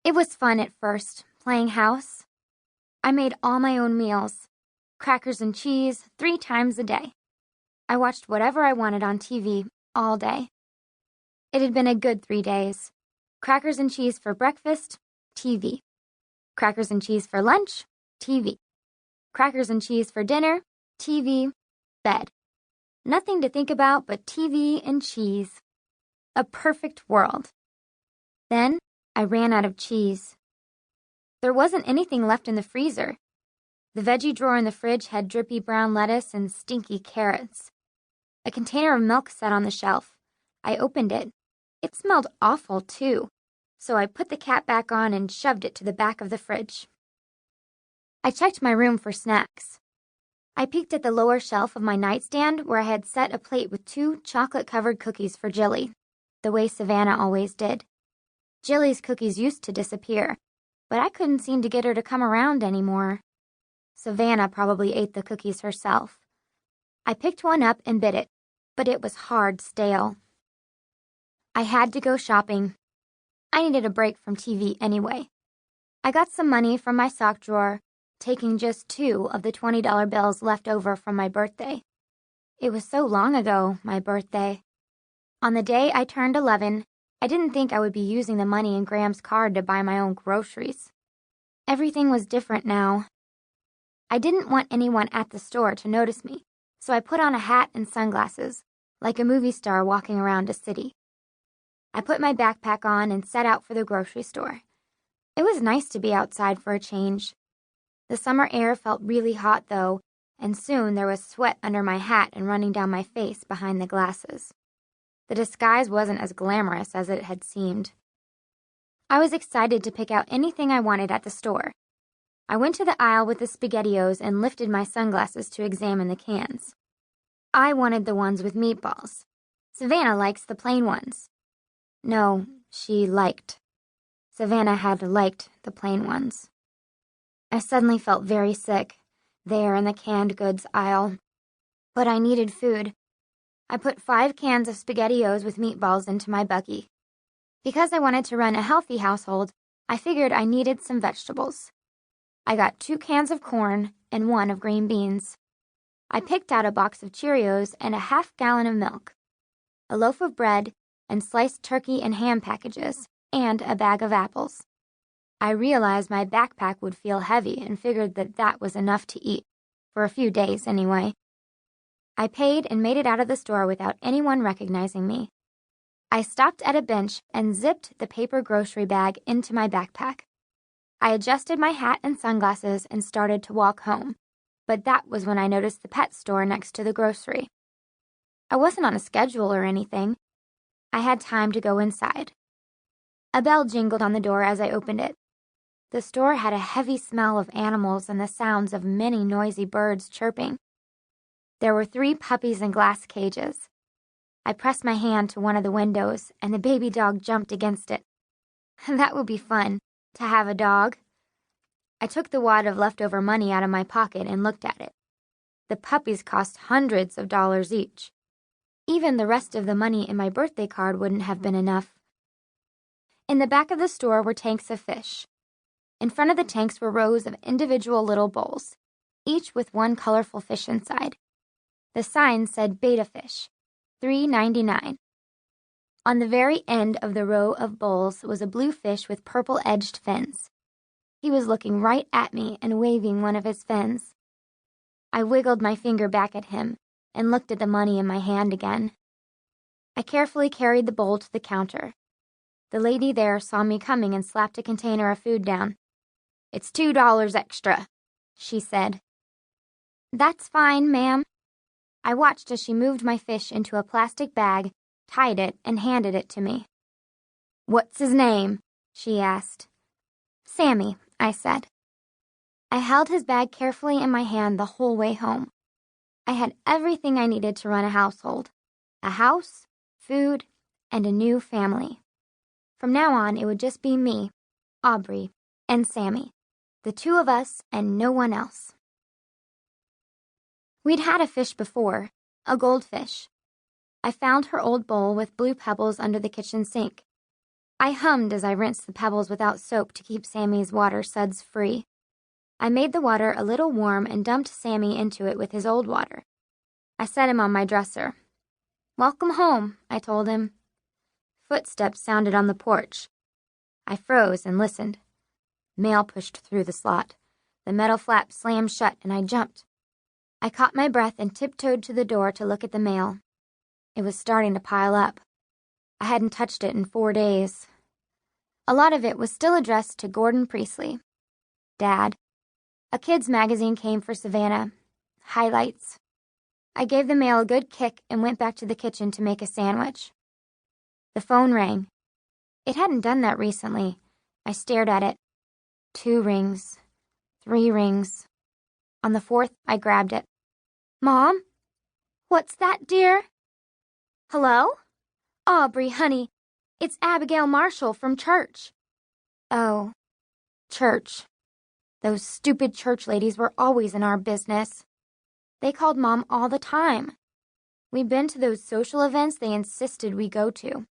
It was fun at first, playing house. I made all my own meals, crackers and cheese 3 times a day. I watched whatever I wanted on TV all day. It had been a good 3 days. Crackers and cheese for breakfast, TV. Crackers and cheese for lunch, TV. Crackers and cheese for dinner, TV, bed. Nothing to think about but TV and cheese. A perfect world. Then I ran out of cheese. There wasn't anything left in the freezer. The veggie drawer in the fridge had drippy brown lettuce and stinky carrots. A container of milk sat on the shelf. I opened it. It smelled awful, too, so I put the cap back on and shoved it to the back of the fridge. I checked my room for snacks. I peeked at the lower shelf of my nightstand where I had set a plate with 2 chocolate-covered cookies for Jilly, the way Savannah always did. Jilly's cookies used to disappear, but I couldn't seem to get her to come around anymore. Savannah probably ate the cookies herself. I picked one up and bit it, but it was hard stale. I had to go shopping. I needed a break from TV anyway. I got some money from my sock drawer, taking just 2 of the $20 bills left over from my birthday. It was so long ago, my birthday. On the day I turned 11, I didn't think I would be using the money in Graham's card to buy my own groceries. Everything was different now. I didn't want anyone at the store to notice me, so I put on a hat and sunglasses, like a movie star walking around a city. I put my backpack on and set out for the grocery store. It was nice to be outside for a change. The summer air felt really hot, though, and soon there was sweat under my hat and running down my face behind the glasses. The disguise wasn't as glamorous as it had seemed. I was excited to pick out anything I wanted at the store. I went to the aisle with the SpaghettiOs and lifted my sunglasses to examine the cans. I wanted the ones with meatballs. Savannah likes the plain ones. No, she liked. Savannah had liked the plain ones. I suddenly felt very sick, there in the canned goods aisle. But I needed food. I put 5 cans of SpaghettiOs with meatballs into my buggy. Because I wanted to run a healthy household, I figured I needed some vegetables. I got 2 cans of corn and 1 of green beans. I picked out a box of Cheerios and a half-gallon of milk, a loaf of bread, and sliced turkey and ham packages, and a bag of apples. I realized my backpack would feel heavy and figured that was enough to eat, for a few days anyway. I paid and made it out of the store without anyone recognizing me. I stopped at a bench and zipped the paper grocery bag into my backpack. I adjusted my hat and sunglasses and started to walk home, but that was when I noticed the pet store next to the grocery. I wasn't on a schedule or anything. I had time to go inside. A bell jingled on the door as I opened it. The store had a heavy smell of animals and the sounds of many noisy birds chirping. There were 3 puppies in glass cages. I pressed my hand to one of the windows, and the baby dog jumped against it. That would be fun, to have a dog. I took the wad of leftover money out of my pocket and looked at it. The puppies cost hundreds of dollars each. Even the rest of the money in my birthday card wouldn't have been enough. In the back of the store were tanks of fish. In front of the tanks were rows of individual little bowls, each with 1 colorful fish inside. The sign said betta fish, $3.99. On the very end of the row of bowls was a blue fish with purple-edged fins. He was looking right at me and waving one of his fins. I wiggled my finger back at him and looked at the money in my hand again. I carefully carried the bowl to the counter. The lady there saw me coming and slapped a container of food down. "It's $2 extra," she said. "That's fine, ma'am." I watched as she moved my fish into a plastic bag, tied it, and handed it to me. "What's his name?" she asked. "Sammy," I said. I held his bag carefully in my hand the whole way home. I had everything I needed to run a household: a house, food, and a new family. From now on, it would just be me, Aubrey, and Sammy, the 2 of us and no one else. We'd had a fish before, a goldfish. I found her old bowl with blue pebbles under the kitchen sink. I hummed as I rinsed the pebbles without soap to keep Sammy's water suds free. I made the water a little warm and dumped Sammy into it with his old water. I set him on my dresser. "Welcome home," I told him. Footsteps sounded on the porch. I froze and listened. Mail pushed through the slot. The metal flap slammed shut and I jumped. I caught my breath and tiptoed to the door to look at the mail. It was starting to pile up. I hadn't touched it in 4 days. A lot of it was still addressed to Gordon Priestley. Dad. A kid's magazine came for Savannah. Highlights. I gave the mail a good kick and went back to the kitchen to make a sandwich. The phone rang. It hadn't done that recently. I stared at it. 2 rings. 3 rings. On the 4th, I grabbed it. "Mom? What's that, dear?" "Hello? Aubrey, honey, it's Abigail Marshall from church." Oh, church. Those stupid church ladies were always in our business. They called Mom all the time. We'd been to those social events they insisted we go to.